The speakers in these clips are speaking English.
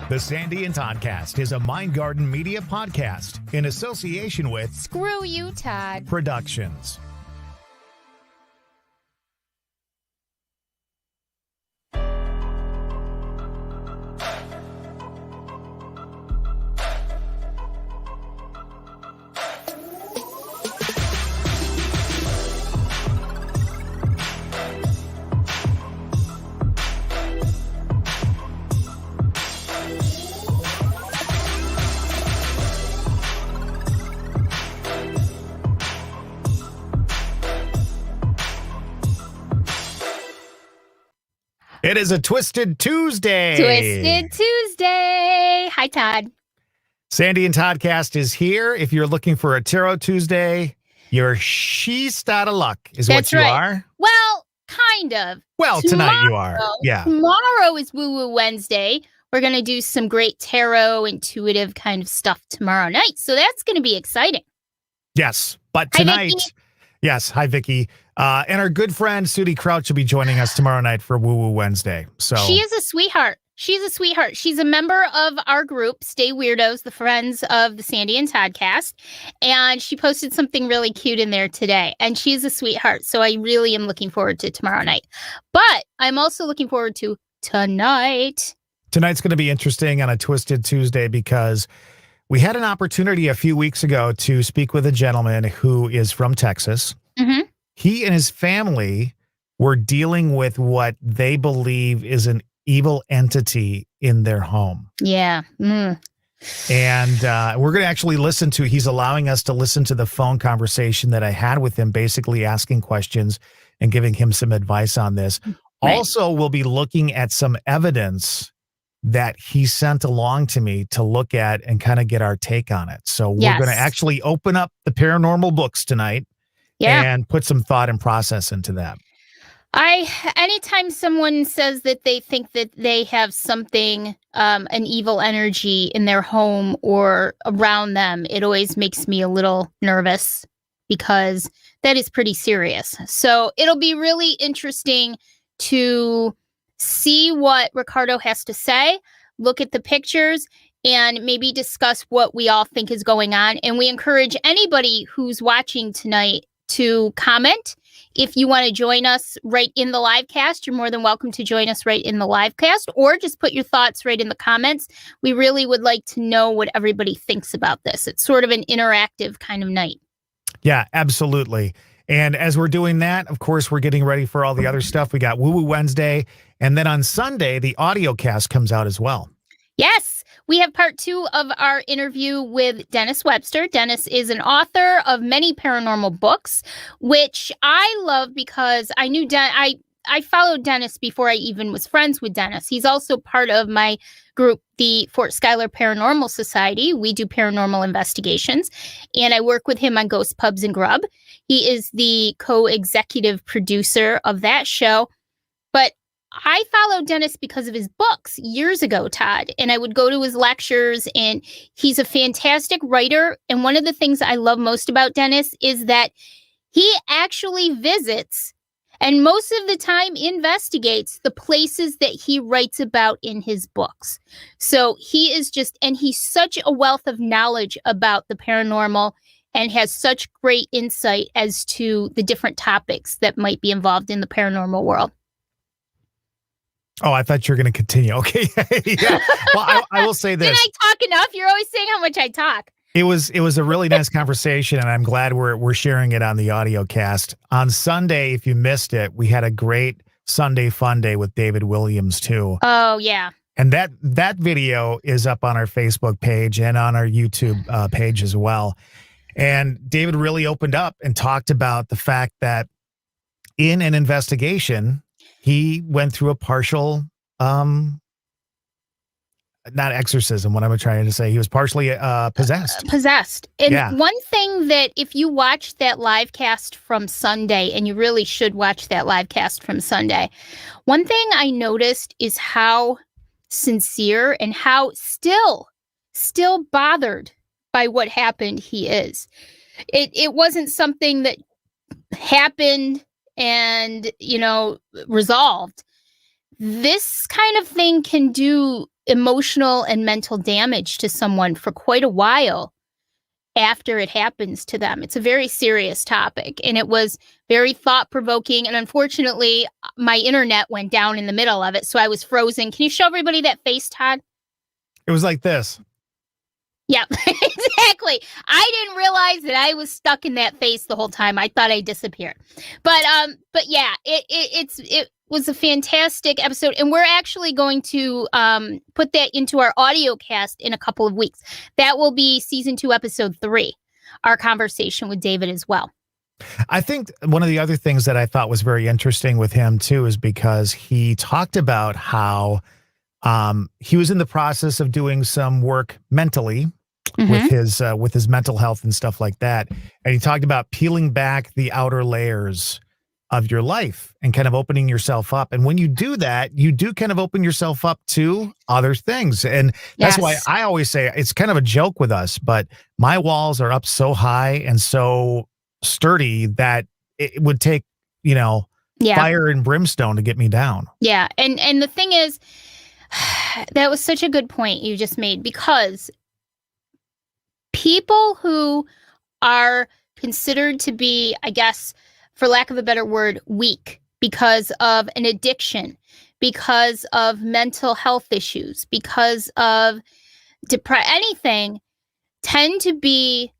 The Sandy and Toddcast is a Mind Garden media podcast in association with Screw You, Todd Productions. It is a Twisted Tuesday. Twisted Tuesday. Hi, Todd. Sandy and Toddcast is here. If you're looking for a Tarot Tuesday, you're she's out of luck, is That's what you right. are. Well, kind of. Well, tonight you are. Yeah. Tomorrow is Woo Woo Wednesday. We're going to do some great tarot, intuitive kind of stuff tomorrow night. So that's going to be exciting. Yes. But tonight, yes. Hi, Vicky. And our good friend, Sudie Crouch, will be joining us tomorrow night for Woo Woo Wednesday. So she is a sweetheart. She's a sweetheart. She's a member of our group, Stay Weirdos, the friends of the Sandy and Toddcast. And she posted something really cute in there today. And she's a sweetheart. So I really am looking forward to tomorrow night. But I'm also looking forward to tonight. Tonight's going to be interesting on a Twisted Tuesday because we had an opportunity a few weeks ago to speak with a gentleman who is from Texas. Mm-hmm. He and his family were dealing with what they believe is an evil entity in their home. Yeah. And we're going to actually he's allowing us to listen to the phone conversation that I had with him, basically asking questions and giving him some advice on this. Right. Also, we'll be looking at some evidence that he sent along to me to look at and kind of get our take on it. So we're going to actually open up the paranormal books tonight. Yeah. And put some thought and process into that. Anytime someone says that they think that they have something, an evil energy in their home or around them, it always makes me a little nervous because that is pretty serious. So it'll be really interesting to see what Ricardo has to say, look at the pictures, and maybe discuss what we all think is going on. And we encourage anybody who's watching tonight to comment. If you want to join us right in the LIVECAST, you're more than welcome to join us right in the LIVECAST, or just put your thoughts right in the comments. We really would like to know what everybody thinks about this. It's sort of an interactive kind of night. Yeah, absolutely. And as we're doing that, of course, we're getting ready for all the other stuff. We got Woo Woo Wednesday. And then on Sunday, the audio cast comes out as well. Yes. We have part 2 of our interview with Dennis Webster. Dennis is an author of many paranormal books, which I love because I knew I followed Dennis before I even was friends with Dennis. He's also part of my group, the Fort Schuyler Paranormal Society. We do paranormal investigations, and I work with him on Ghost Pubs and Grub. He is the co-executive producer of that show. But I followed Dennis because of his books years ago, Todd, and I would go to his lectures, and he's a fantastic writer. And one of the things I love most about Dennis is that he actually visits and most of the time investigates the places that he writes about in his books. So he is and he's such a wealth of knowledge about the paranormal and has such great insight as to the different topics that might be involved in the paranormal world. Oh, I thought you were going to continue. Okay. Yeah. Well, I will say this. Did I talk enough? You're always saying how much I talk. It was a really nice conversation, and I'm glad we're sharing it on the audio cast. On Sunday, if you missed it, we had a great Sunday fun day with David Williams too. Oh, yeah. And that video is up on our Facebook page and on our YouTube page as well. And David really opened up and talked about the fact that in an investigation, he went through a partial, not exorcism, what I'm trying to say. He was partially possessed. Possessed. And one thing that if you watch that live cast from Sunday, and you really should watch that live cast from Sunday, one thing I noticed is how sincere and how still bothered by what happened he is. It wasn't something that happened and, resolved. This kind of thing can do emotional and mental damage to someone for quite a while after it happens to them. It's a very serious topic, and it was very thought-provoking, and unfortunately, my internet went down in the middle of it, so I was frozen. Can you show everybody that face, Todd? It was like this. Yeah, exactly. I didn't realize that I was stuck in that face the whole time. I thought I disappeared. But yeah, it was a fantastic episode, and we're actually going to put that into our audio cast in a couple of weeks. That will be season 2, episode 3, our conversation with David as well. I think one of the other things that I thought was very interesting with him too is because he talked about how he was in the process of doing some work mentally with his mental health and stuff like that. And he talked about peeling back the outer layers of your life and kind of opening yourself up. And when you do that, you do kind of open yourself up to other things. And that's why I always say it's kind of a joke with us, but my walls are up so high and so sturdy that it would take, fire and brimstone to get me down. Yeah. And the thing is, that was such a good point you just made, because people who are considered to be, I guess, for lack of a better word, weak because of an addiction, because of mental health issues, because of anything, tend to be,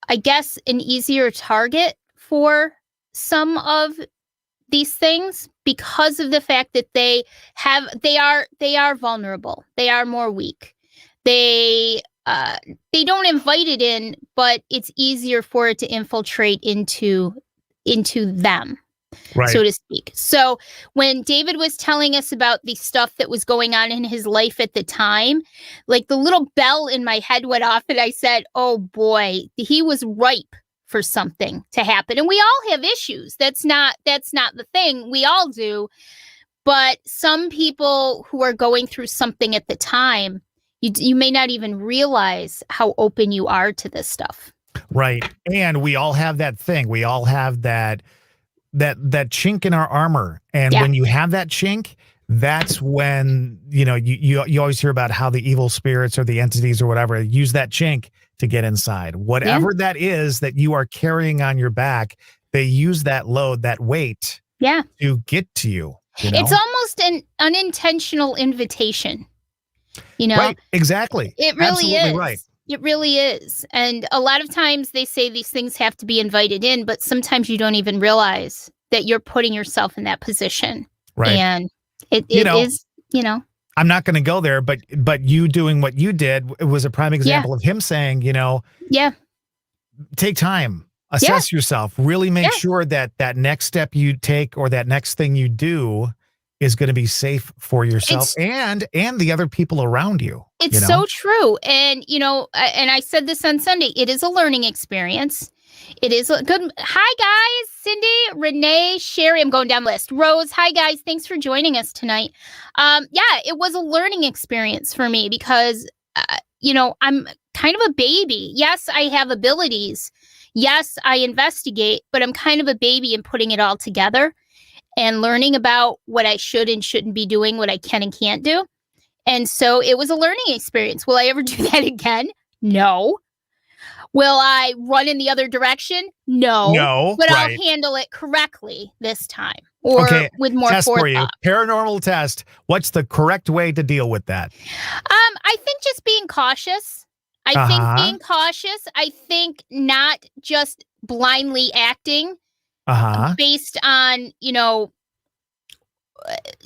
I guess, an easier target for some of these things because of the fact that they are vulnerable. They are more weak. They don't invite it in, but it's easier for it to infiltrate into them, right, so to speak. So when David was telling us about the stuff that was going on in his life at the time, like the little bell in my head went off and I said, oh boy, he was ripe for something to happen. And we all have issues. That's not the thing. We all do. But some people who are going through something at the time, you may not even realize how open you are to this stuff. Right. And we all have that thing. We all have that chink in our armor. And when you have that chink, that's when, you always hear about how the evil spirits or the entities or whatever use that chink to get inside. Whatever that is that you are carrying on your back, they use that load, that weight to get to you. It's almost an unintentional invitation. Right, exactly. It really Absolutely is. Right. It really is. And a lot of times they say these things have to be invited in, but sometimes you don't even realize that you're putting yourself in that position. Right. And it is. I'm not going to go there, but you doing what you did, it was a prime example of him saying, take time, assess yourself, really make sure that next step you take or that next thing you do is going to be safe for yourself and the other people around you. It's so true. And, and I said this on Sunday, it is a learning experience. It is a good. Hi, guys. Cindy, Renee, Sherry. I'm going down the list. Rose. Hi, guys. Thanks for joining us tonight. It was a learning experience for me because, I'm kind of a baby. Yes, I have abilities. Yes, I investigate, but I'm kind of a baby in putting it all together and learning about what I should and shouldn't be doing, what I can and can't do. And so it was a learning experience. Will I ever do that again? No. Will I run in the other direction? No. But I'll handle it correctly this time or with more test forethought. For you. Paranormal test. What's the correct way to deal with that? I think just being cautious. I think being cautious. I think not just blindly acting based on,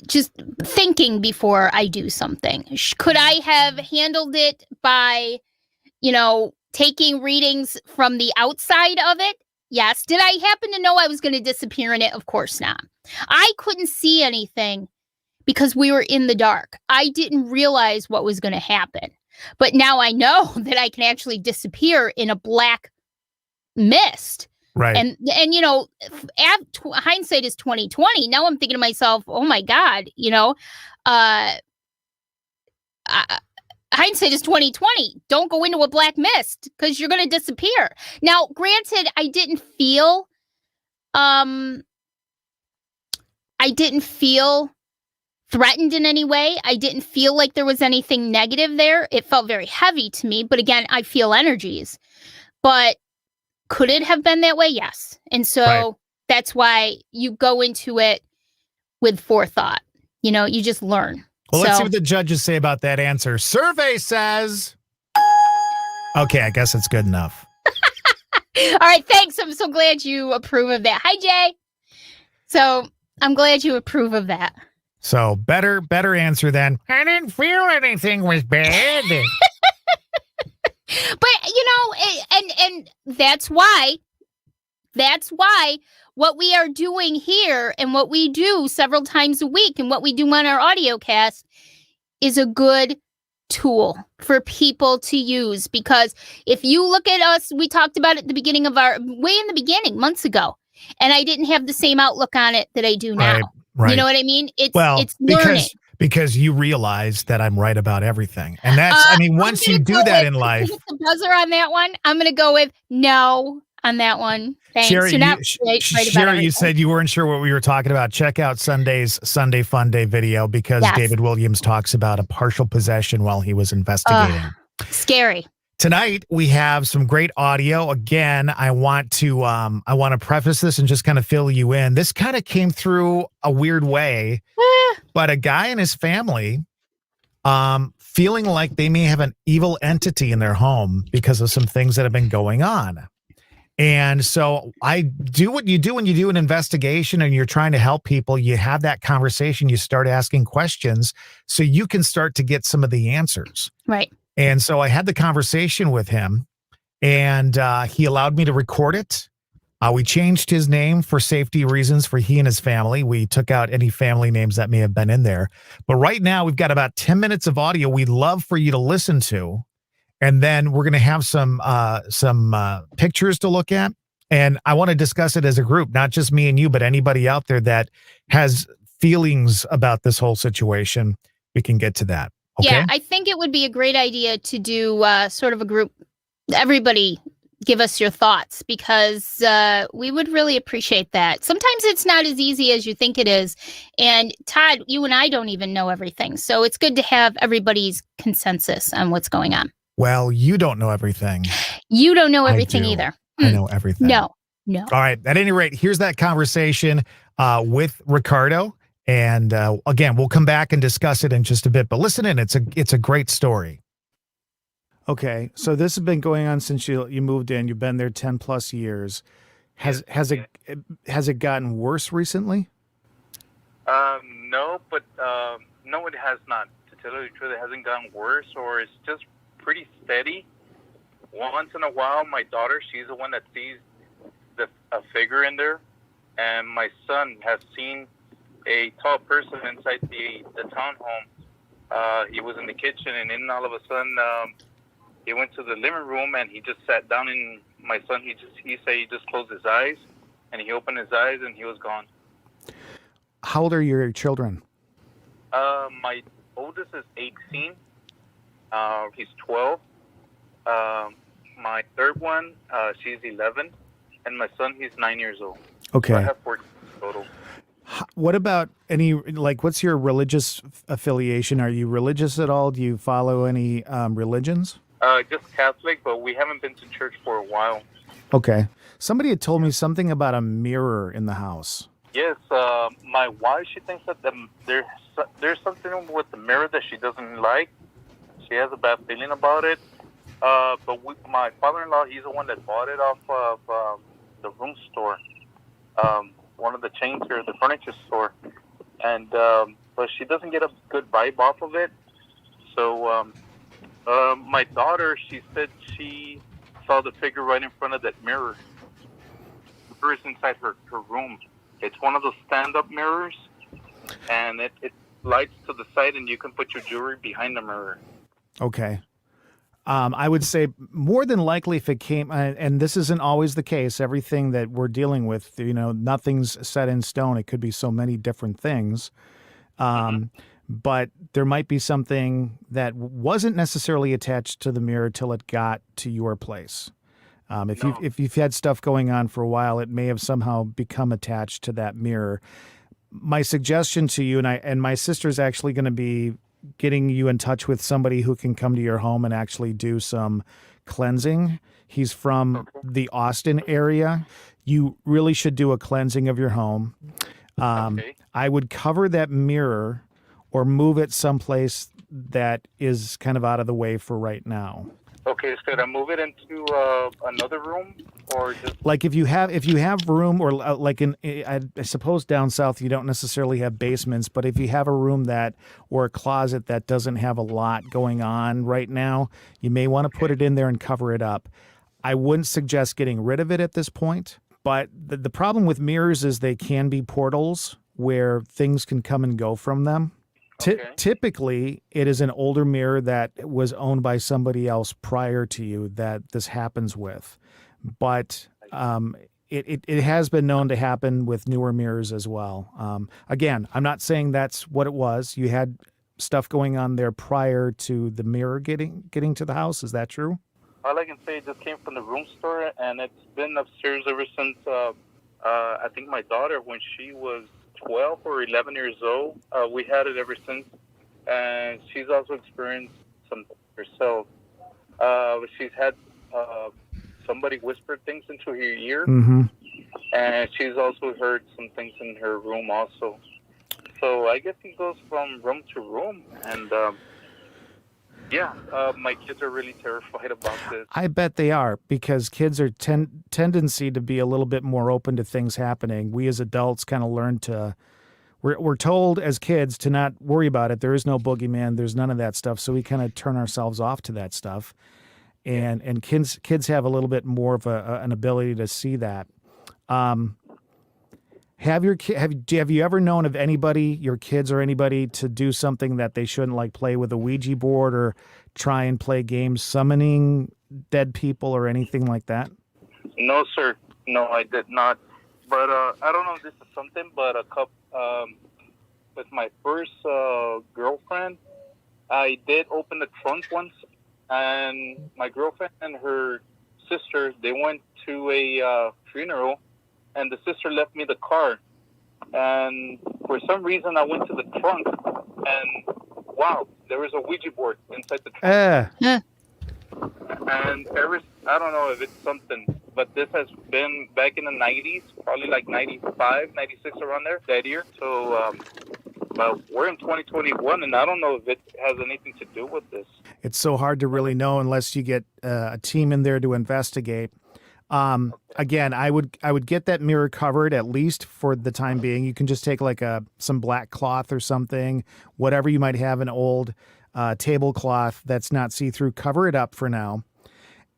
just thinking before I do something. Could I have handled it by, taking readings from the outside of it? Yes. Did I happen to know I was going to disappear in it? Of course not. I couldn't see anything because we were in the dark. I didn't realize what was going to happen. But now I know that I can actually disappear in a black mist. Right. And hindsight is 20/20. Now I'm thinking to myself, oh my God, hindsight is 20/20. Don't go into a black mist because you're going to disappear. Now, granted, I didn't feel threatened in any way. I didn't feel like there was anything negative there. It felt very heavy to me. But again, I feel energies. But could it have been that way? Yes. And so that's why you go into it with forethought. You just learn. Well, let's see what the judges say about that answer. Survey says... Okay, I guess it's good enough. All right, thanks. I'm so glad you approve of that. Hi, Jay. So I'm glad you approve of that. So better answer than, I didn't feel anything was bad. But, and that's why what we are doing here and what we do several times a week and what we do on our audio cast is a good tool for people to use. Because if you look at us, we talked about it at the beginning of way in the beginning, months ago, and I didn't have the same outlook on it that I do now. Right. You know what I mean? It's learning. Because you realize that I'm right about everything. And that's, once you do that in life. The buzzer on that one, I'm going to go with no on that one. Thanks. Sherry, You're not right Sherry, you said you weren't sure what we were talking about. Check out Sunday's Sunday Fun Day video because David Williams talks about a partial possession while he was investigating. Scary. Tonight we have some great audio. Again, I want to preface this and just kind of fill you in. This kind of came through a weird way, but a guy and his family feeling like they may have an evil entity in their home because of some things that have been going on. And so I do what you do when you do an investigation and you're trying to help people. You have that conversation. You start asking questions so you can start to get some of the answers. Right. And so I had the conversation with him and he allowed me to record it. We changed his name for safety reasons for he and his family. We took out any family names that may have been in there. But right now we've got about 10 minutes of audio we'd love for you to listen to. And then we're going to have some pictures to look at. And I want to discuss it as a group, not just me and you, but anybody out there that has feelings about this whole situation. We can get to that. Okay? Yeah, I think it would be a great idea to do sort of a group. Everybody give us your thoughts because we would really appreciate that. Sometimes it's not as easy as you think it is. And Todd, you and I don't even know everything. So it's good to have everybody's consensus on what's going on. Well, you don't know everything. You don't know everything either. I know everything. No. All right. At any rate, here's that conversation with Ricardo. And again, we'll come back and discuss it in just a bit. But listen in. It's a great story. Okay. So this has been going on since you moved in. You've been there 10 plus years. Has it gotten worse recently? No, but no, it has not. To tell you the truth, it hasn't gotten worse, or it's just pretty steady. Once in a while, my daughter, she's the one that sees a figure in there, and my son has seen a tall person inside the townhome. He was in the kitchen, and then all of a sudden, he went to the living room, and he just sat down. And my son, he said he just closed his eyes, and he opened his eyes, and he was gone. How old are your children? My oldest is 18. He's 12. My third one, she's 11, and my son, he's 9 years old. Okay. So I have 14 total. What about what's your religious affiliation? Are you religious at all? Do you follow any religions? Just Catholic, but we haven't been to church for a while. Okay. Somebody had told me something about a mirror in the house. Yes, my wife, she thinks that there's something with the mirror that she doesn't like. She has a bad feeling about it. But my father-in-law, he's the one that bought it off of the room store, one of the chains here, the furniture store. And but she doesn't get a good vibe off of it. So my daughter, she said she saw the figure right in front of that mirror. The mirror is inside her room. It's one of those stand-up mirrors, and it lights to the side, and you can put your jewelry behind the mirror. Okay. I would say more than likely if it came, and this isn't always the case, everything that we're dealing with, nothing's set in stone. It could be so many different things. But there might be something that wasn't necessarily attached to the mirror till it got to your place. If you've had stuff going on for a while, it may have somehow become attached to that mirror. My suggestion to you, and my sister's actually going to be getting you in touch with somebody who can come to your home and actually do some cleansing. He's from the Austin area. You really should do a cleansing of your home. Okay. I would cover that mirror or move it someplace that is kind of out of the way for right now. Okay, should I move it into another room, or just Like if you have room, or like I suppose down south you don't necessarily have basements, but if you have a room or a closet that doesn't have a lot going on right now, you may want to put it in there and cover it up. I wouldn't suggest getting rid of it at this point, but the problem with mirrors is they can be portals where things can come and go from them. Okay. Typically, it is an older mirror that was owned by somebody else prior to you that this happens with. But it has been known to happen with newer mirrors as well. Again, I'm not saying that's what it was. You had stuff going on there prior to the mirror getting to the house. Is that true? all I can say, it just came from the room store, and it's been upstairs ever since, I think my daughter, when she was 12 or 11 years old, we had it ever since, and she's also experienced some herself. She's had somebody whisper things into her ear, Mm-hmm. and she's also heard some things in her room also. So I guess he goes from room to room, and my kids are really terrified about this. I bet they are, because kids are tendency to be a little bit more open to things happening. We as adults kind of learn to, we're told as kids to not worry about it. There is no boogeyman. There's none of that stuff. So we kind of turn ourselves off to that stuff. And kids have a little bit more of an ability to see that. Have you ever known of anybody, your kids or anybody, to do something that they shouldn't, like play with a Ouija board or try and play games summoning dead people or anything like that? No, sir. No, I did not. But I don't know if this is something, but with my first girlfriend, I did open the trunk once, and my girlfriend and her sister, they went to a funeral, and the sister left me the car. And for some reason, I went to the trunk, and wow, there was a Ouija board inside the trunk. And I don't know if it's something, but this has been back in the 90s, probably like 95, 96, around there, that year. So, but we're in 2021, and I don't know if it has anything to do with this. It's so hard to really know unless you get a team in there to investigate. Again, I would get that mirror covered, at least for the time being. You can just take like some black cloth or something, whatever you might have, an old tablecloth that's not see-through, cover it up for now.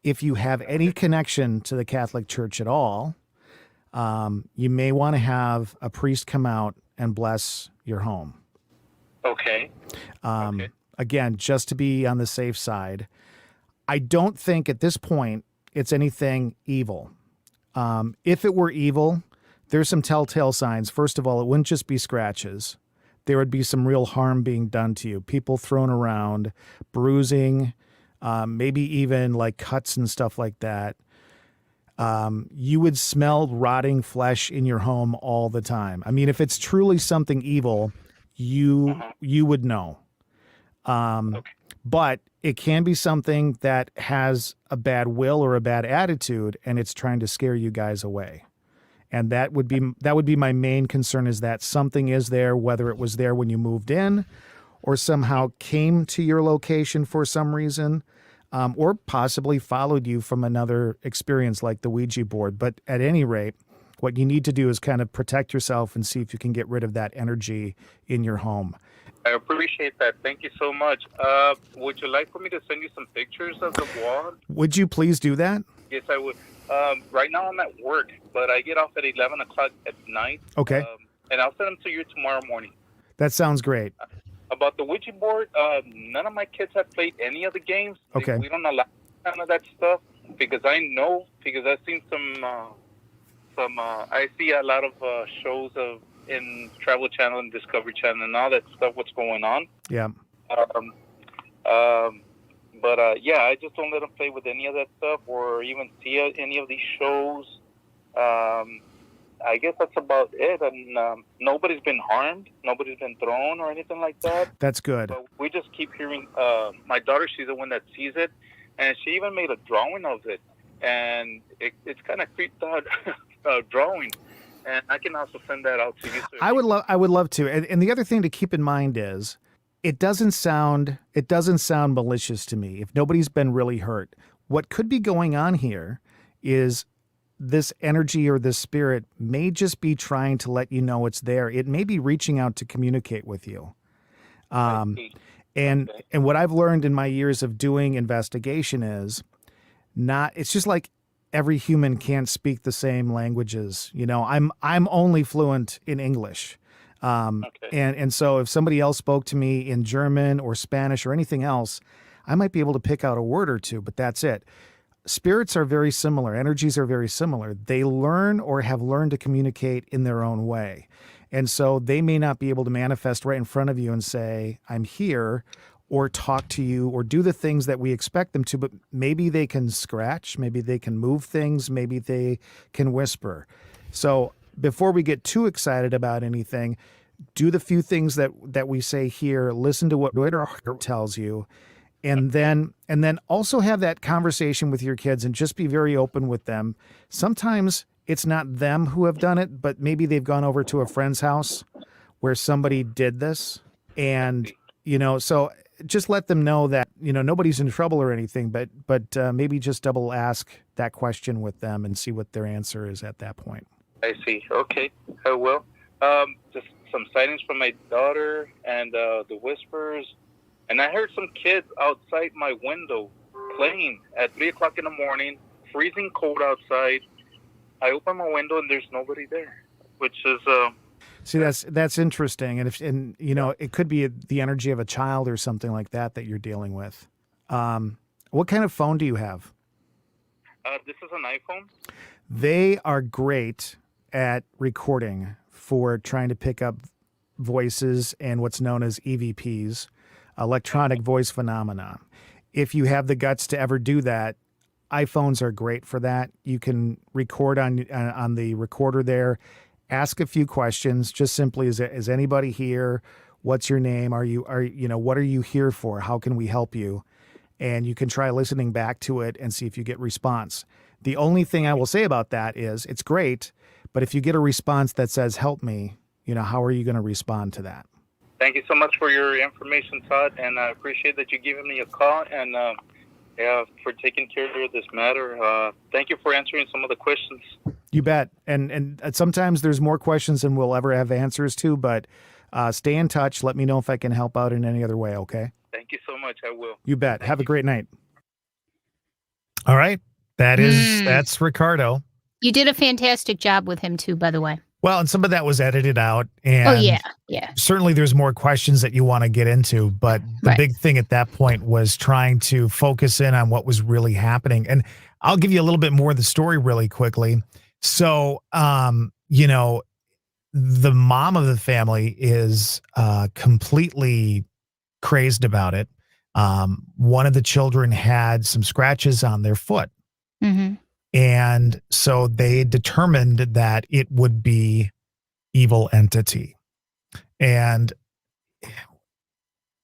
If you have any connection to the Catholic Church at all, you may want to have a priest come out and bless your home. Okay. Okay. Again, just to be on the safe side. I don't think at this point it's anything evil. If it were evil, there's some telltale signs. First of all, it wouldn't just be scratches. There would be some real harm being done to you. People thrown around, bruising, maybe even like cuts and stuff like that. You would smell rotting flesh in your home all the time. I mean, if it's truly something evil, you would know. But it can be something that has a bad will or a bad attitude, and it's trying to scare you guys away. And that would be my main concern, is that something is there, whether it was there when you moved in or somehow came to your location for some reason, or possibly followed you from another experience like the Ouija board. But at any rate, what you need to do is kind of protect yourself and see if you can get rid of that energy in your home. I appreciate that. Thank you so much. Would you like for me to send you some pictures of the wall? Would you please do that? Yes, I would. Right now I'm at work, but I get off at 11 o'clock at night. Okay. And I'll send them to you tomorrow morning. That sounds great. About the Ouija board, none of my kids have played any of the games. Okay. We don't allow none of that stuff because I've seen I see a lot of shows in Travel Channel and Discovery Channel and all that stuff, what's going on. Yeah. But I just don't let them play with any of that stuff or even see any of these shows. I I guess that's about it. And nobody's been harmed. Nobody's been thrown or anything like that. That's good. But we just keep hearing. My daughter, she's the one that sees it, and she even made a drawing of it. And it's kind of creeped out drawing. And I can also send that out to you, sir. I would love to. And the other thing to keep in mind is it doesn't sound malicious to me. If nobody's been really hurt, what could be going on here is this energy or this spirit may just be trying to let you know it's there. It may be reaching out to communicate with you. And what I've learned in my years of doing investigation is it's just like every human can't speak the same languages. You know, I'm only fluent in English. And so if somebody else spoke to me in German or Spanish or anything else, I might be able to pick out a word or two, but that's it. Spirits are very similar. Energies are very similar. They learn or have learned to communicate in their own way. And so they may not be able to manifest right in front of you and say, I'm here, or talk to you, or do the things that we expect them to, but maybe they can scratch, maybe they can move things, maybe they can whisper. So before we get too excited about anything, do the few things that we say here, listen to what Ricardo tells you, and then also have that conversation with your kids and just be very open with them. Sometimes it's not them who have done it, but maybe they've gone over to a friend's house where somebody did this. And, you know, so just let them know that, you know, nobody's in trouble or anything, but maybe just double ask that question with them and see what their answer is at that point. I see. Okay, I will. Just some sightings from my daughter and the whispers. And I heard some kids outside my window playing at 3 o'clock in the morning, freezing cold outside. I open my window and there's nobody there, which is... See, that's interesting. And you know, it could be the energy of a child or something like that you're dealing with. What kind of phone do you have? This is an iPhone. They are great at recording for trying to pick up voices and what's known as EVPs. Electronic voice phenomena. If you have the guts to ever do that, iPhones are great for that. You can record on the recorder there, ask a few questions, just simply, is anybody here? What's your name? What are you here for? How can we help you? And you can try listening back to it and see if you get response. The only thing I will say about that is it's great, but if you get a response that says, help me, you know, how are you going to respond to that? Thank you so much for your information, Todd, and I appreciate that you giving me a call and for taking care of this matter. Thank you for answering some of the questions. You bet. And sometimes there's more questions than we'll ever have answers to, but stay in touch. Let me know if I can help out in any other way, okay? Thank you so much. I will. You bet. Have a great night. All right. That's Ricardo. You did a fantastic job with him too, by the way. Well, and some of that was edited out. And yeah. Certainly there's more questions that you want to get into, but the big thing at that point was trying to focus in on what was really happening. And I'll give you a little bit more of the story really quickly. So, you know, the mom of the family is completely crazed about it. One of the children had some scratches on their foot. Mm-hmm. And so they determined that it would be evil entity. And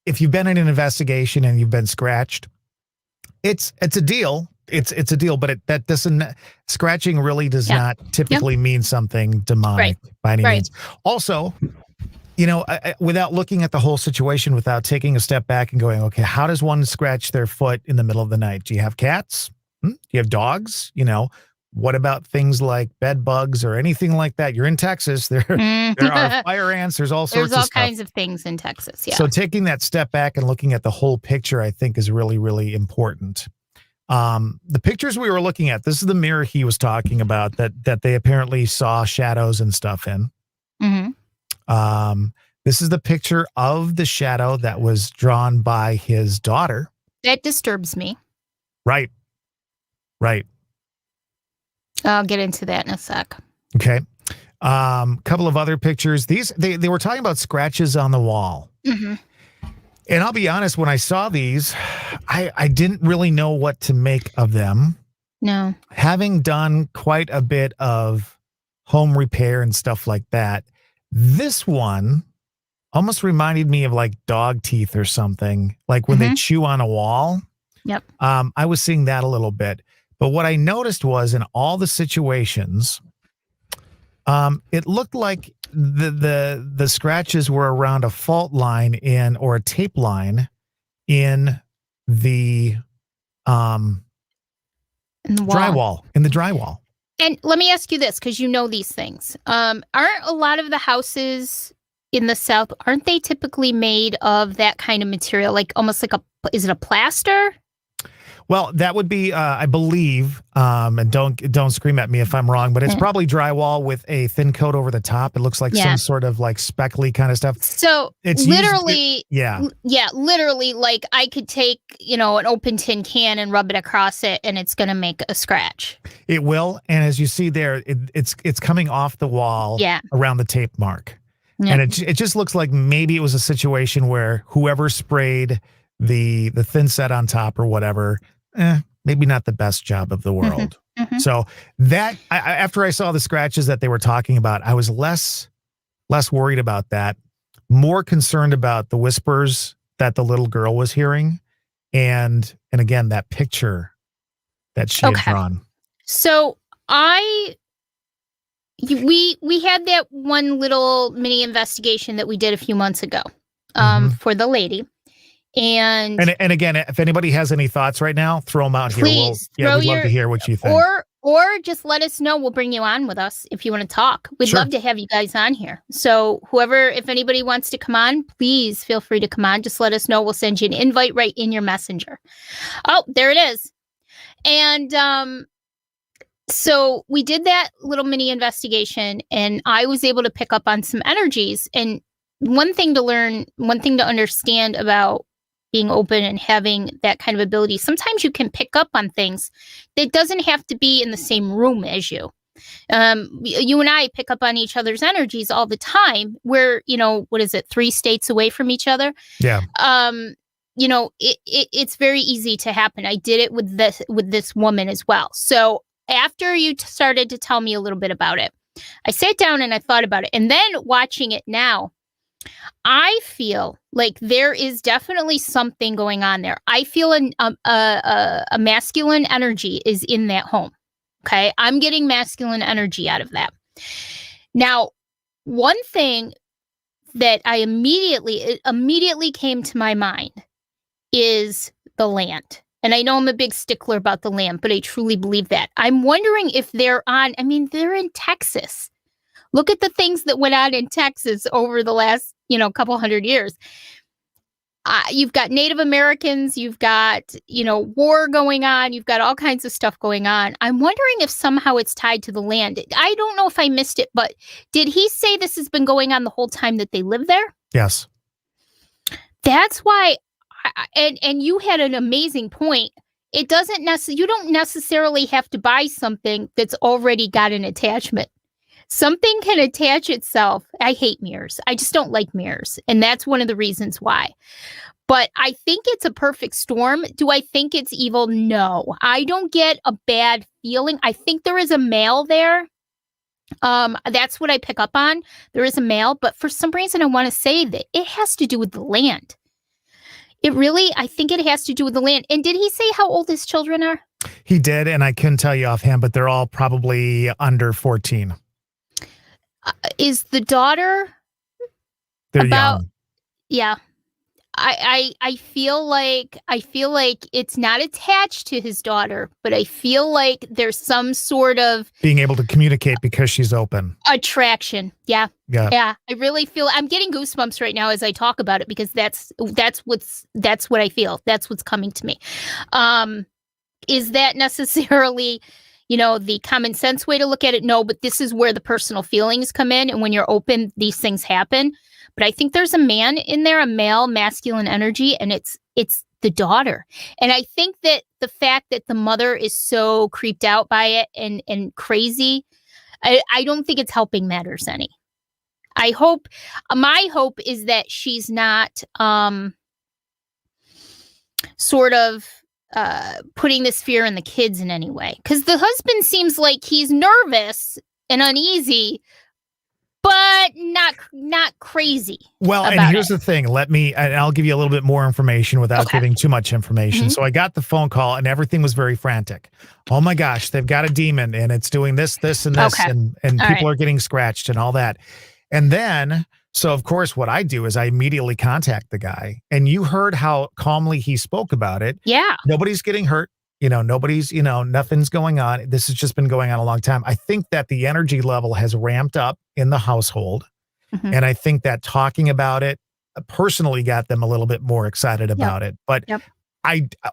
if you've been in an investigation and you've been scratched, it's a deal. It's a deal, but that doesn't, scratching really does not typically mean something demonic by any means. Also, you know, without looking at the whole situation, without taking a step back and going, okay, how does one scratch their foot in the middle of the night? Do you have cats? Do you have dogs? You know, what about things like bed bugs or anything like that? You're in Texas. There are fire ants. There's all sorts of stuff. There's all kinds of things in Texas. Yeah. So taking that step back and looking at the whole picture, I think is really, really important. The pictures we were looking at, this is the mirror he was talking about that they apparently saw shadows and stuff in. Mm-hmm. This is the picture of the shadow that was drawn by his daughter. That disturbs me. Right. I'll get into that in a sec. Okay. Couple of other pictures. These, they were talking about scratches on the wall. Mm-hmm. And I'll be honest, when I saw these, I didn't really know what to make of them. No. Having done quite a bit of home repair and stuff like that. This one almost reminded me of like dog teeth or something, like when they chew on a wall. Yep. I was seeing that a little bit. But what I noticed was in all the situations, it looked like the scratches were around a fault line or a tape line in the drywall. And let me ask you this, because you know these things. Aren't a lot of the houses in the South, aren't they typically made of that kind of material, like almost like is it a plaster? Well, that would be, I believe, and don't scream at me if I'm wrong, but it's probably drywall with a thin coat over the top. It looks like some sort of like speckly kind of stuff. So it's literally, literally, like I could take, an open tin can and rub it across it, and it's going to make a scratch. It will, and as you see there, it's coming off the wall around the tape mark, and it just looks like maybe it was a situation where whoever sprayed the thin set on top or whatever, maybe not the best job of the world. So that after I saw the scratches that they were talking about, I was less worried about that, more concerned about the whispers that the little girl was hearing, and again that picture that she had drawn. So we had that one little mini investigation that we did a few months ago for the lady. And again, if anybody has any thoughts right now, throw them out here. We'd love to hear what you think. Or just let us know. We'll bring you on with us if you want to talk. We'd love to have you guys on here. So if anybody wants to come on, please feel free to come on. Just let us know. We'll send you an invite right in your messenger. Oh, there it is. And so we did that little mini investigation, and I was able to pick up on some energies. And one thing to understand about being open and having that kind of ability, sometimes you can pick up on things that doesn't have to be in the same room as you. You and I pick up on each other's energies all the time. We're, 3 states away from each other. Yeah. It's very easy to happen. I did it with this woman as well. So after you started to tell me a little bit about it, I sat down and I thought about it. And then watching it now, I feel like there is definitely something going on there. I feel a masculine energy is in that home. Okay. I'm getting masculine energy out of that. Now, one thing that immediately came to my mind is the land. And I know I'm a big stickler about the land, but I truly believe that. I'm wondering if they're in Texas. Look at the things that went on in Texas over the last, couple hundred years. You've got Native Americans, you've got, war going on, you've got all kinds of stuff going on. I'm wondering if somehow it's tied to the land. I don't know if I missed it, but did he say this has been going on the whole time that they live there? Yes. That's why, and you had an amazing point. You don't necessarily have to buy something that's already got an attachment. Something can attach itself. I hate mirrors. I just don't like mirrors. And that's one of the reasons why. But I think it's a perfect storm. Do I think it's evil? No. I don't get a bad feeling. I think there is a male there. That's what I pick up on. There is a male. But for some reason, I want to say that it has to do with the land. I think it has to do with the land. And did he say how old his children are? He did. And I couldn't tell you offhand, but they're all probably under 14. Is the daughter They're young. Yeah. I feel like it's not attached to his daughter, but I feel like there's some sort of being able to communicate because she's open. Attraction. Yeah. I really feel I'm getting goosebumps right now as I talk about it, because that's what I feel. That's what's coming to me. Is that necessarily the common sense way to look at it? No, but this is where the personal feelings come in. And when you're open, these things happen. But I think there's a man in there, a male masculine energy, and it's the daughter. And I think that the fact that the mother is so creeped out by it and crazy, I don't think it's helping matters any. My hope is that she's not sort of putting this fear in the kids in any way. Because the husband seems like he's nervous, and uneasy, but not crazy. Well, and here's the thing. I'll give you a little bit more information without giving too much information. So I got the phone call and everything was very frantic. Oh my gosh, they've got a demon and it's doing this, and this, and people are getting scratched and all that. And then, so of course, what I do is I immediately contact the guy, and you heard how calmly he spoke about it. Yeah. Nobody's getting hurt. Nobody's, nothing's going on. This has just been going on a long time. I think that the energy level has ramped up in the household. And I think that talking about it personally got them a little bit more excited about it. But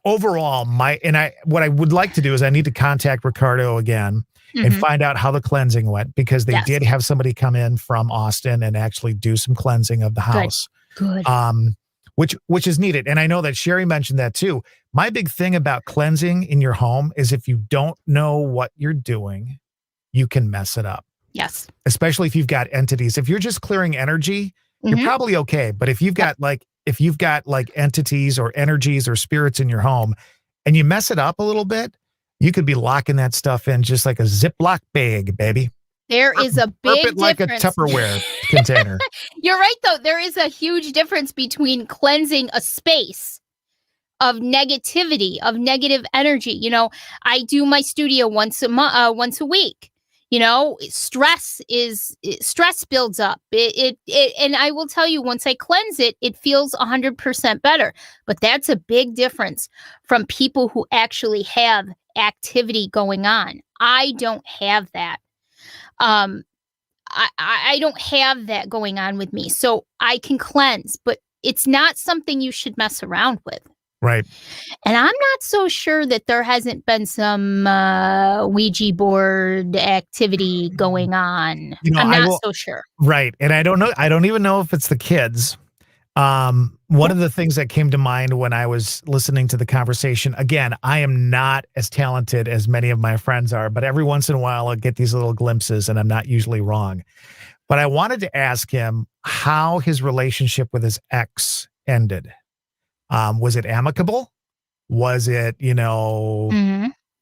overall, what I would like to do is I need to contact Ricardo again and find out how the cleansing went, because they did have somebody come in from Austin and actually do some cleansing of the house. Good. Which is needed. And I know that Sherry mentioned that too. My big thing about cleansing in your home is if you don't know what you're doing, you can mess it up. Yes. Especially if you've got entities. If you're just clearing energy, you're probably okay. But if you've got like entities or energies or spirits in your home and you mess it up a little bit, you could be locking that stuff in just like a Ziploc bag, baby. There is a big difference. Like a Tupperware container. You're right, though. There is a huge difference between cleansing a space of negativity, of negative energy. I do my studio once a week. Stress builds up. And I will tell you, once I cleanse it, it feels 100% better. But that's a big difference from people who actually have activity going on. I don't have that. I don't have that going on with me, so I can cleanse, but it's not something you should mess around with. Right. And I'm not so sure that there hasn't been some Ouija board activity going on. I'm not so sure. Right. And I don't even know if it's the kids. One of the things that came to mind when I was listening to the conversation, again, I am not as talented as many of my friends are, but every once in a while I get these little glimpses and I'm not usually wrong. But I wanted to ask him how his relationship with his ex ended. Was it amicable? Was it,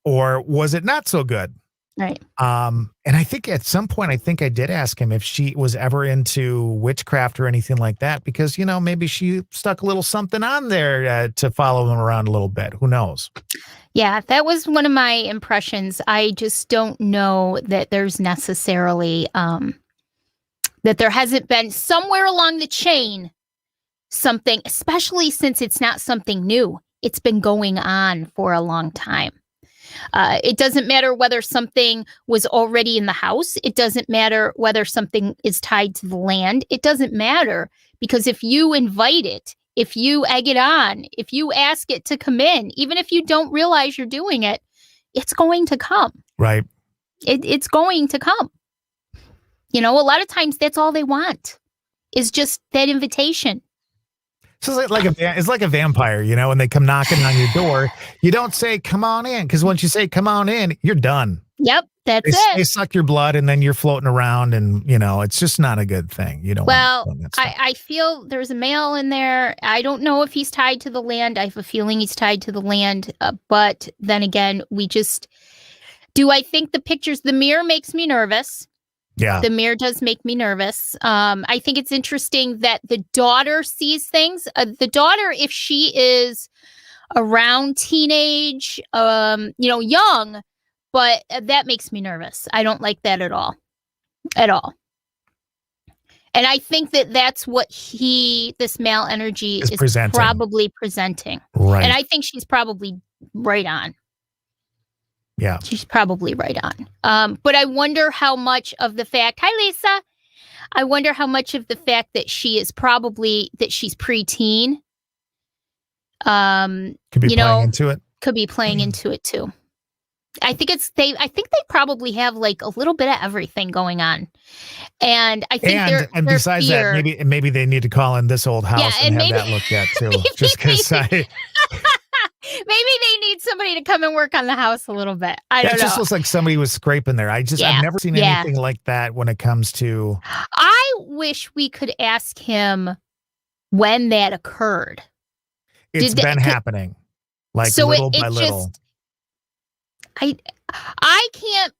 or was it not so good? Right. And I think at some point, I did ask him if she was ever into witchcraft or anything like that, because, maybe she stuck a little something on there to follow him around a little bit. Who knows? Yeah, that was one of my impressions. I just don't know that there's necessarily, that there hasn't been somewhere along the chain something, especially since it's not something new. It's been going on for a long time. It doesn't matter whether something was already in the house. It doesn't matter whether something is tied to the land. It doesn't matter, because if you invite it, if you egg it on, if you ask it to come in, even if you don't realize you're doing it, it's going to come. Right. It's going to come. A lot of times that's all they want is just that invitation. So it's like a vampire, when they come knocking on your door, you don't say, come on in. Because once you say, come on in, you're done. Yep. That's it. They suck your blood and then you're floating around and, it's just not a good thing. You don't want that stuff. I feel there's a male in there. I don't know if he's tied to the land. I have a feeling he's tied to the land. But then again, I think the mirror makes me nervous. Yeah. The mirror does make me nervous. I think it's interesting that the daughter sees things. The daughter, if she is around teenage, young, but that makes me nervous. I don't like that at all. At all. And I think that that's what this male energy is probably presenting. Right. And I think she's probably right on. Yeah. She's probably right on. But I wonder how much of the fact, hi, Lisa. I wonder how much of the fact that she's preteen. Could be playing into it. Could be playing into it too. I think they probably have like a little bit of everything going on. And I think and besides that, maybe they need to call in this old house and have that looked at too. Just because maybe they need somebody to come and work on the house a little bit. I don't know. It just looks like somebody was scraping there. I've never seen anything like that when it comes to. I wish we could ask him when that occurred. It's been happening, like little by little. I can't.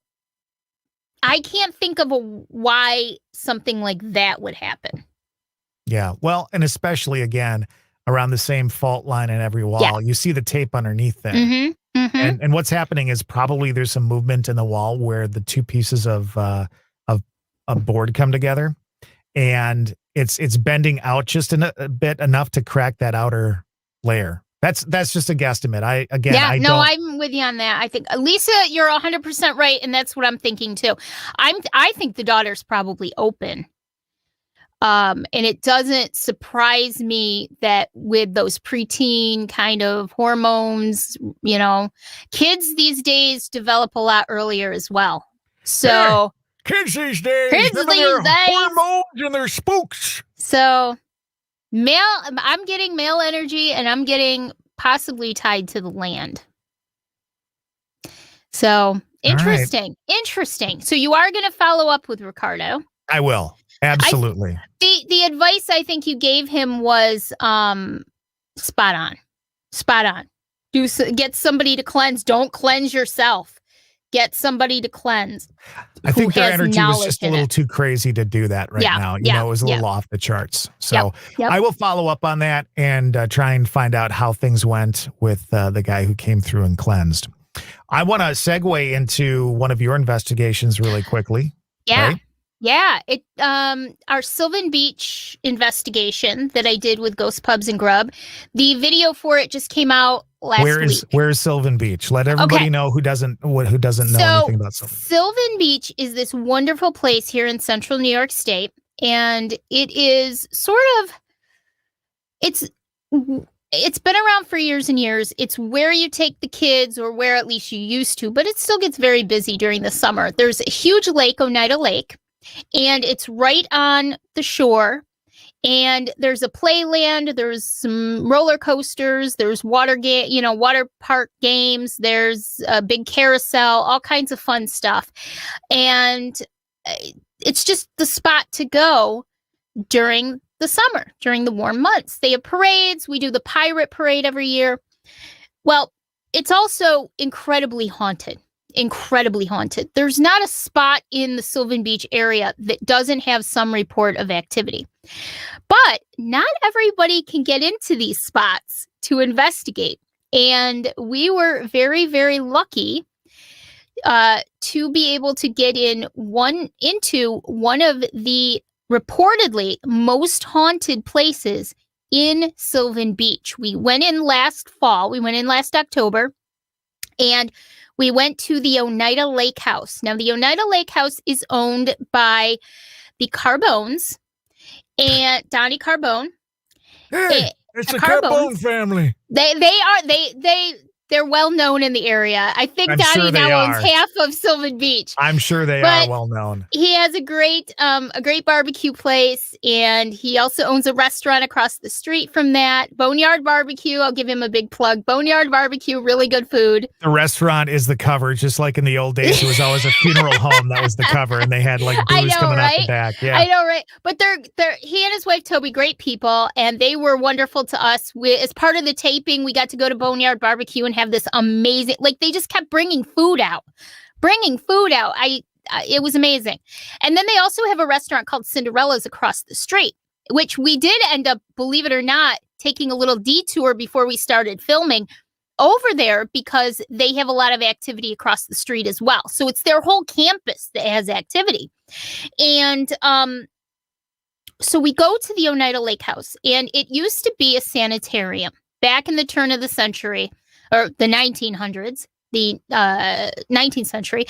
I can't think of why something like that would happen. Yeah. Well, and especially again, around the same fault line in every wall, you see the tape underneath there. Mm-hmm. Mm-hmm. And what's happening is probably there's some movement in the wall where the two pieces of a board come together, and it's bending out just a bit enough to crack that outer layer. That's just a guesstimate. I'm with you on that. I think Lisa, you're 100% right, and that's what I'm thinking too. I think the daughter's probably open. And it doesn't surprise me that with those preteen kind of hormones, kids these days develop a lot earlier as well. So kids these days, hormones and their spooks. So I'm getting male energy, and I'm getting possibly tied to the land. So interesting. So you are going to follow up with Ricardo. I will. Absolutely. The advice I think you gave him was spot on. Get somebody to cleanse. Don't cleanse yourself. Get somebody to cleanse. I think their energy was just a little too crazy to do that now. It was a little off the charts. So I will follow up on that and try and find out how things went with the guy who came through and cleansed. I want to segue into one of your investigations really quickly. Yeah. Right? Yeah, our Sylvan Beach investigation that I did with Ghost Pubs and Grub, the video for it just came out last week. Where's Sylvan Beach? Let everybody know who doesn't know anything about Sylvan. Sylvan Beach is this wonderful place here in central New York State, and it is it's been around for years and years. It's where you take the kids, or where at least you used to, but it still gets very busy during the summer. There's a huge lake, Oneida Lake. And it's right on the shore, and there's a playland, there's some roller coasters, there's water park games, there's a big carousel, all kinds of fun stuff. And it's just the spot to go during the summer, during the warm months. They have parades. We do the pirate parade every year. Well, it's also incredibly haunted. There's not a spot in the Sylvan Beach area that doesn't have some report of activity. But not everybody can get into these spots to investigate. And we were very, very lucky to be able to get into one of the reportedly most haunted places in Sylvan Beach. We went in last October, and we went to the Oneida Lake House. Now, the Oneida Lake House is owned by the Carbones and Donnie Carbone. Hey, it's the Carbone family. They're well known in the area. I think Donnie now owns half of Sylvan Beach. I'm sure they are well known. He has a great barbecue place, and he also owns a restaurant across the street from that. Boneyard Barbecue. I'll give him a big plug. Boneyard Barbecue, really good food. The restaurant is the cover, just like in the old days. It was always a funeral home that was the cover, and they had like booze coming out the back. Yeah, I know, right? But he and his wife Toby, great people, and they were wonderful to us. As part of the taping, we got to go to Boneyard Barbecue and have this amazing, they just kept bringing food out. It was amazing. And then they also have a restaurant called Cinderella's across the street, which we did end up, believe it or not, taking a little detour before we started filming over there, because they have a lot of activity across the street as well. So it's their whole campus that has activity. And so we go to the Oneida Lake House, and it used to be a sanitarium back in the turn of the century, or the 1900s, the 19th century.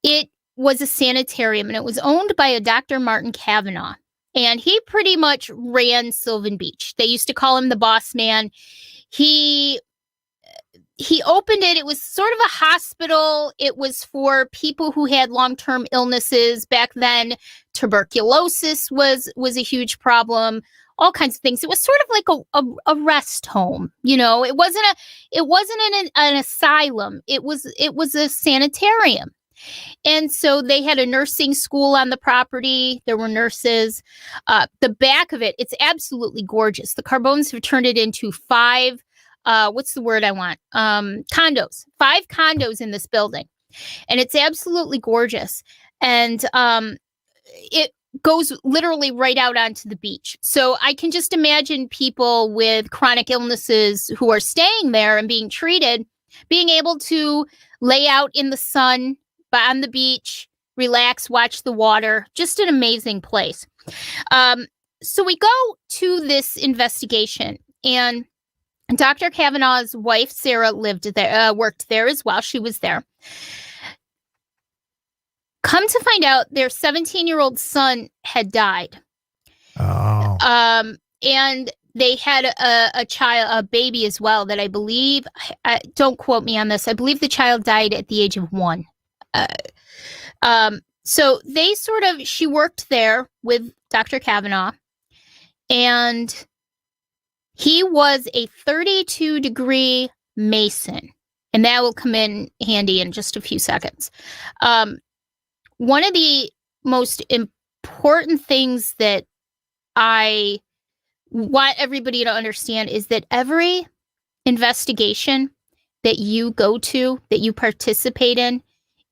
It was a sanitarium, and it was owned by a Dr. Martin Kavanaugh, and he pretty much ran Sylvan Beach. They used to call him the boss man. He opened it. It was sort of a hospital. It was for people who had long-term illnesses. Back then, tuberculosis was a huge problem. All kinds of things. It was sort of like a rest home. It wasn't an asylum. It was a sanitarium. And so they had a nursing school on the property. There were nurses. The back of it, it's absolutely gorgeous. The Carbones have turned it into 5, what's the word I want? Condos. 5 condos in this building. And it's absolutely gorgeous. And it goes literally right out onto the beach. So I can just imagine people with chronic illnesses who are staying there and being treated, being able to lay out in the sun on the beach, relax, watch the water. Just an amazing place. So we go to this investigation, and Dr. Kavanaugh's wife, Sarah, lived there, worked there as well. She was there. Come to find out, their 17-year-old son had died. Oh. And they had a baby as well that I believe, don't quote me on this, I believe the child died at the age of 1. So she worked there with Dr. Kavanaugh, and he was a 32-degree Mason, and that will come in handy in just a few seconds. One of the most important things that I want everybody to understand is that every investigation that you go to, that you participate in,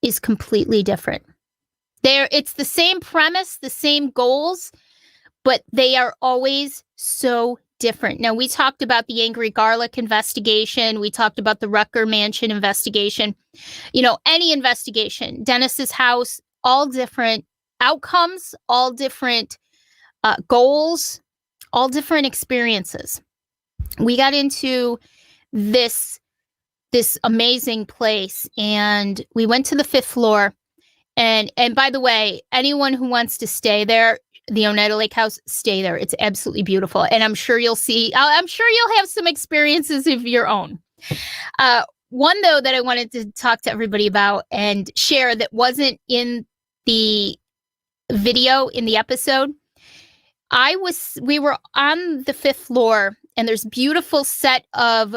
is completely different. It's the same premise, the same goals, but they are always so different. Now, we talked about the Angry Garlic investigation. We talked about the Rucker Mansion investigation. Any investigation, Dennis's house, all different outcomes, all different goals, all different experiences. We got into this amazing place, and we went to the 5th floor. And by the way, anyone who wants to stay there, the Oneida Lake House, stay there. It's absolutely beautiful. And I'm sure you'll have some experiences of your own. One, though, that I wanted to talk to everybody about and share that wasn't in the video in the episode. We were on the 5th floor, and there's beautiful set of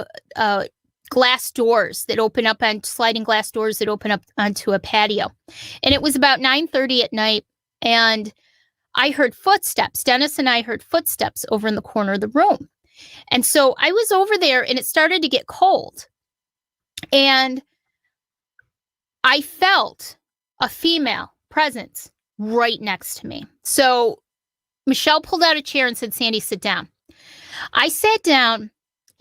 glass doors that open up, on sliding glass doors that open up onto a patio. And it was about 9:30 at night, and I heard footsteps. Dennis and I heard footsteps over in the corner of the room. And so I was over there, and it started to get cold. And I felt a female presence right next to me. So Michelle pulled out a chair and said, "Sandy, sit down." I sat down,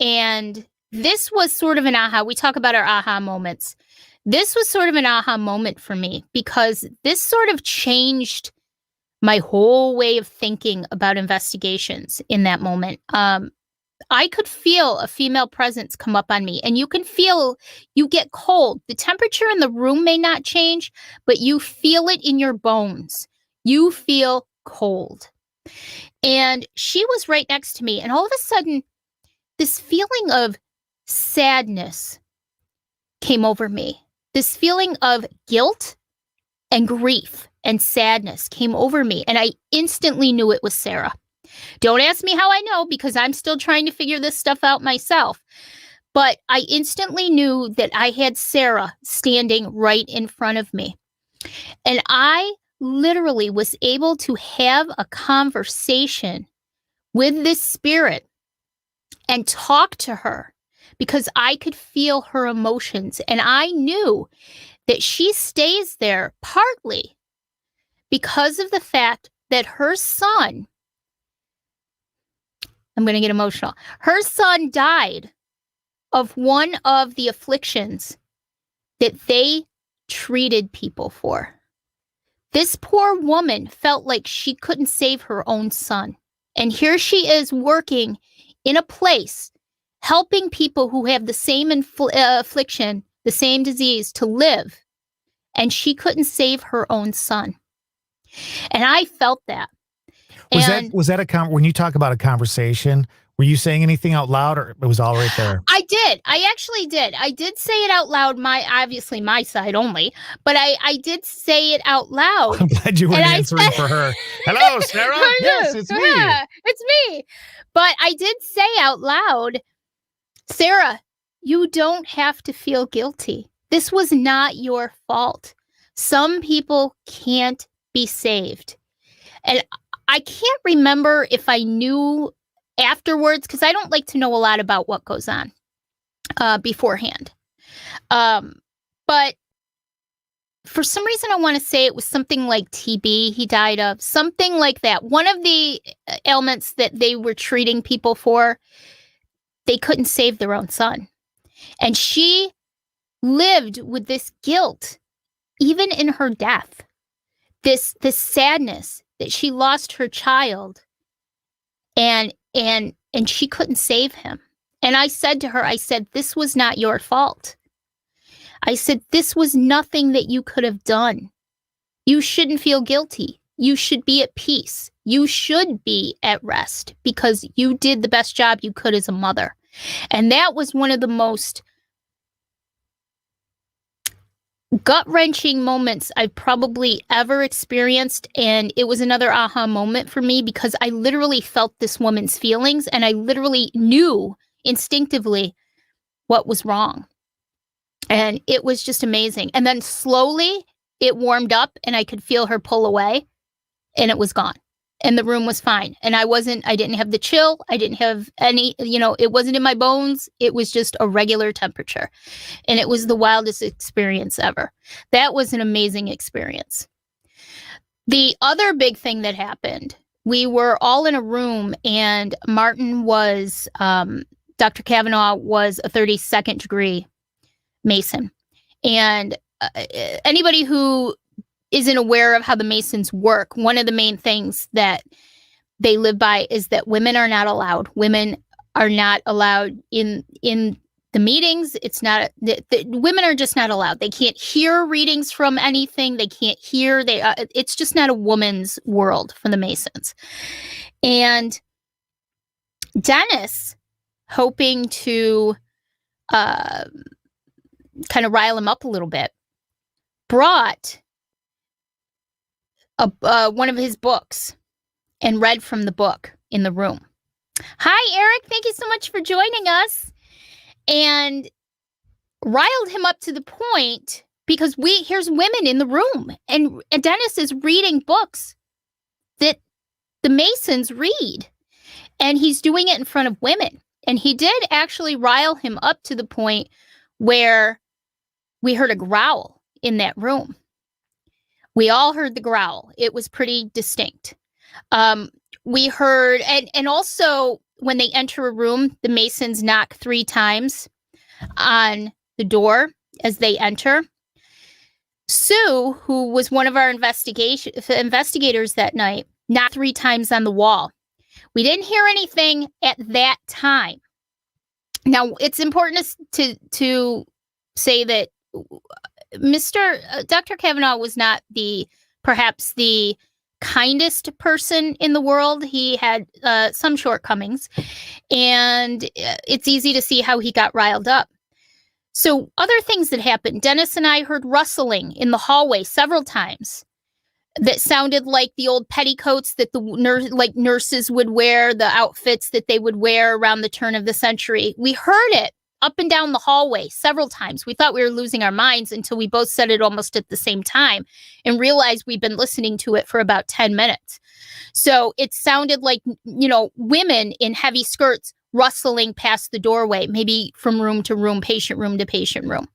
and this was sort of an aha. We talk about our aha moments. This was sort of an aha moment for me, because this sort of changed my whole way of thinking about investigations in that moment. I could feel a female presence come up on me, and you can feel, you get cold. The temperature in the room may not change, but you feel it in your bones. You feel cold. And she was right next to me, and all of a sudden, this feeling of sadness came over me. This feeling of guilt and grief and sadness came over me, and I instantly knew it was Sarah. Don't ask me how I know, because I'm still trying to figure this stuff out myself. But I instantly knew that I had Sarah standing right in front of me. And I literally was able to have a conversation with this spirit and talk to her, because I could feel her emotions. And I knew that she stays there partly because of the fact that her son, I'm going to get emotional, her son died of one of the afflictions that they treated people for. This poor woman felt like she couldn't save her own son. And here she is working in a place, helping people who have the same affliction, the same disease, to live. And she couldn't save her own son. And I felt that. Was that when you talk about a conversation, were you saying anything out loud, or it was all right there? I did. I actually did. I did say it out loud, obviously my side only, but I did say it out loud. I'm glad you weren't answering for her. Hello, Sarah? Yes, it's me. Yeah, it's me. But I did say out loud, Sarah, you don't have to feel guilty. This was not your fault. Some people can't be saved. And I can't remember if I knew afterwards, because I don't like to know a lot about what goes on beforehand. But for some reason, I want to say it was something like TB he died of, something like that. One of the ailments that they were treating people for, they couldn't save their own son. And she lived with this guilt, even in her death, this sadness that she lost her child and she couldn't save him. And I said to her, I said, this was not your fault. I said, this was nothing that you could have done. You shouldn't feel guilty. You should be at peace. You should be at rest because you did the best job you could as a mother. And that was one of the most gut-wrenching moments I've probably ever experienced. And it was another aha moment for me because I literally felt this woman's feelings and I literally knew instinctively what was wrong. And it was just amazing. And then slowly it warmed up and I could feel her pull away and it was gone. And the room was fine. And I didn't have the chill. I didn't have any, it wasn't in my bones. It was just a regular temperature. And it was the wildest experience ever. That was an amazing experience. The other big thing that happened, we were all in a room and Martin was, Dr. Kavanaugh was a 32nd degree Mason. And anybody who isn't aware of how the Masons work, one of the main things that they live by is that women are not allowed. Women are not allowed in the meetings. It's not, women are just not allowed. They can't hear readings from anything. They can't hear, it's just not a woman's world for the Masons. And Dennis, hoping to kind of rile him up a little bit, brought one of his books and read from the book in the room. Hi, Eric. Thank you so much for joining us. And riled him up to the point because here's women in the room and Dennis is reading books that the Masons read and he's doing it in front of women. And he did actually rile him up to the point where we heard a growl in that room. We all heard the growl. It was pretty distinct. We heard, and also when they enter a room, the Masons knock 3 times on the door as they enter. Sue, who was one of our investigators that night, knocked 3 times on the wall. We didn't hear anything at that time. Now, it's important to say that Dr. Kavanaugh was not perhaps the kindest person in the world. He had some shortcomings, and it's easy to see how he got riled up. So other things that happened, Dennis and I heard rustling in the hallway several times that sounded like the old petticoats that the nurses would wear, the outfits that they would wear around the turn of the century. We heard it up and down the hallway several times. We thought we were losing our minds until we both said it almost at the same time and realized we'd been listening to it for about 10 minutes. So it sounded like, women in heavy skirts rustling past the doorway, maybe from room to room, patient room to patient room.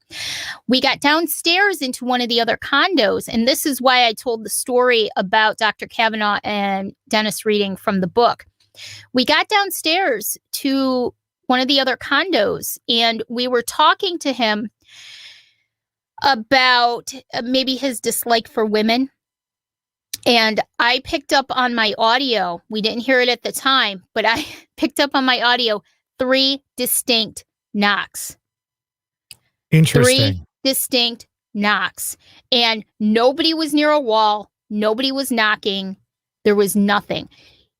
We got downstairs into one of the other condos, and this is why I told the story about Dr. Kavanaugh and Dennis reading from the book. We got downstairs to one of the other condos, and we were talking to him about maybe his dislike for women. And I picked up on my audio. We didn't hear it at the time, but I picked up on my audio 3 distinct knocks. Interesting. 3 distinct knocks. And nobody was near a wall. Nobody was knocking. There was nothing.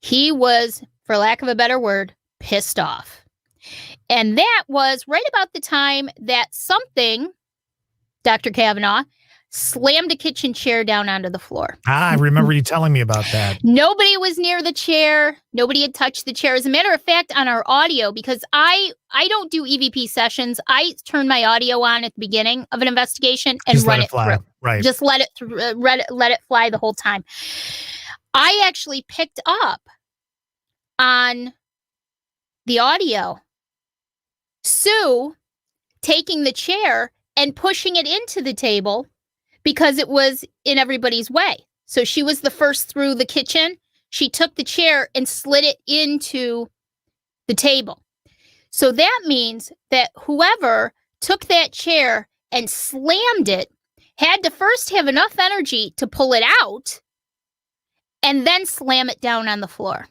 He was, for lack of a better word, pissed off. And that was right about the time that something, Dr. Kavanaugh, slammed a kitchen chair down onto the floor. I remember you telling me about that. Nobody was near the chair. Nobody had touched the chair. As a matter of fact, on our audio, because I don't do EVP sessions, I turn my audio on at the beginning of an investigation and Just run let it fly. through. Right. Just let it fly the whole time. I actually picked up on the audio Sue taking the chair and pushing it into the table because it was in everybody's way. So she was the first through the kitchen. She took the chair and slid it into the table. So that means that whoever took that chair and slammed it had to first have enough energy to pull it out and then slam it down on the floor.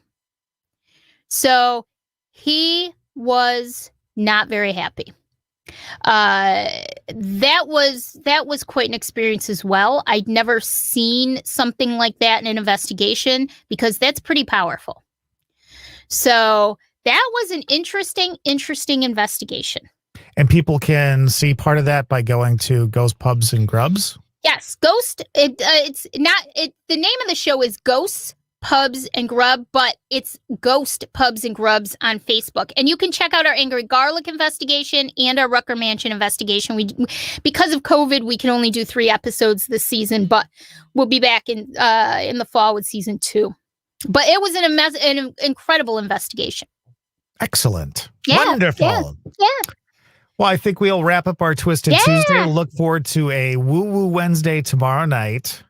So he was not very happy. That was quite an experience as well. I'd never seen something like that in an investigation because that's pretty powerful. So that was an interesting investigation. And people can see part of that by going to Ghost Pubs and Grubs. Yes, Ghost. It's not. The name of the show is Ghosts, Pubs, and Grub, but it's Ghost Pubs and Grubs on Facebook. And you can check out our Angry Garlic investigation and our Rucker Mansion investigation. Because of COVID, we can only do 3 episodes this season, but we'll be back in the fall with season 2. But it was an incredible investigation. Excellent. Yeah, Wonderful. Yeah. Well, I think we'll wrap up our Twisted Tuesday. Look forward to a Woo Woo Wednesday tomorrow night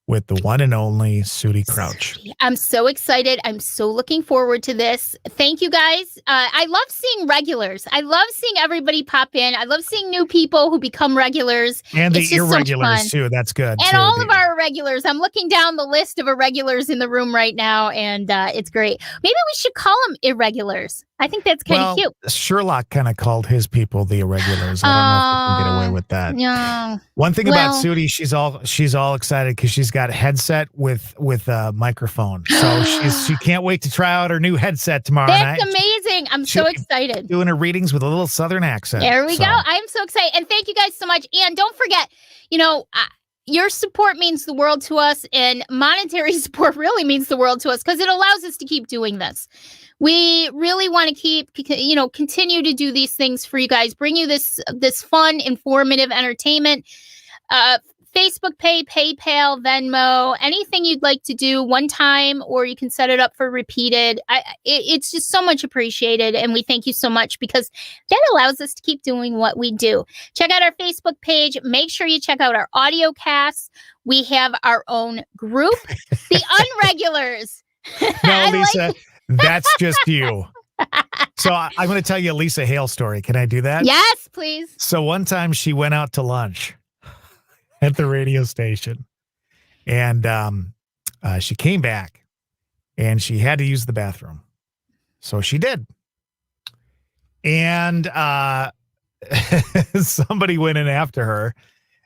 with the one and only Sudi Crouch. I'm so excited. I'm so looking forward to this. Thank you, guys. I love seeing regulars. I love seeing everybody pop in. I love seeing new people who become regulars. And the irregulars, too. That's good. And all of our irregulars. I'm looking down the list of irregulars in the room right now, and it's great. Maybe we should call them irregulars. I think that's kind of cute. Sherlock kind of called his people the irregulars. I don't know if we can get away with that. Yeah. One thing about Sudi, she's all excited because she's got a headset with a microphone. So she can't wait to try out her new headset tomorrow night. That's amazing. I'm so excited. Doing her readings with a little Southern accent. There we go. I'm so excited. And thank you guys so much. And don't forget, your support means the world to us, and monetary support really means the world to us because it allows us to keep doing this. We really want to continue to do these things for you guys, bring you this fun, informative entertainment. Facebook Pay, PayPal, Venmo, anything you'd like to do one time, or you can set it up for repeated. It's just so much appreciated, and we thank you so much because that allows us to keep doing what we do. Check out our Facebook page. Make sure you check out our audio casts. We have our own group, the Unregulars. No, Lisa, that's just you. So I'm going to tell you a Lisa Hale story. Can I do that? Yes, please. So one time she went out to lunch at the radio station, and she came back and she had to use the bathroom. So she did. And somebody went in after her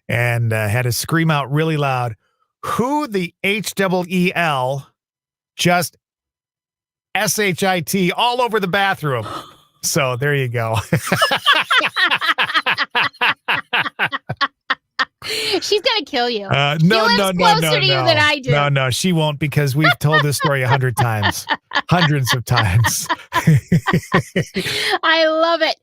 and had to scream out really loud, "Who the HEEL just SHIT all over the bathroom." So there you go. She's gonna kill you. No, she lives closer to you than I do. No, she won't, because we've told this story 100 times, hundreds of times. I love it.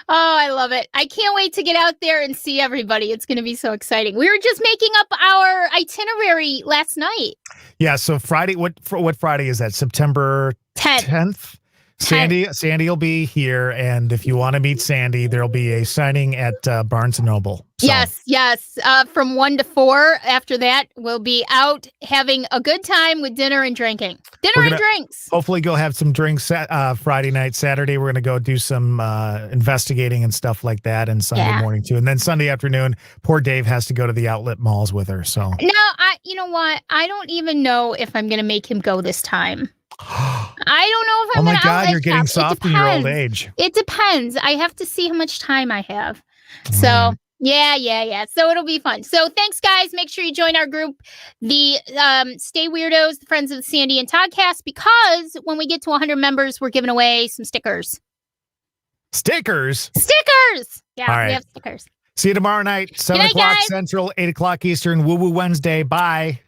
Oh, I love it. I can't wait to get out there and see everybody. It's going to be so exciting. We were just making up our itinerary last night. Yeah. So Friday, what Friday is that? September 10th? Sandy will be here, and if you want to meet Sandy, there'll be a signing at Barnes & Noble. So. Yes. From 1 to 4. After that, we'll be out having a good time with dinner and drinking. Drinks. Hopefully go have some drinks Friday night. Saturday, we're going to go do some investigating and stuff like that, and Sunday morning too. And then Sunday afternoon, poor Dave has to go to the outlet malls with her. So no, you know what? I don't even know if I'm going to make him go this time. I don't know if I'm going to. Oh my God, you're getting soft in your old age. It depends. I have to see how much time I have. So yeah. So it'll be fun. So thanks, guys. Make sure you join our group, the Stay Weirdos, the Friends of the Sandy and Toddcast, because when we get to 100 members, we're giving away some stickers. Stickers? Yeah, right. We have stickers. See you tomorrow night, 7 o'clock Central, 8 o'clock Eastern, Woo Woo Wednesday. Bye.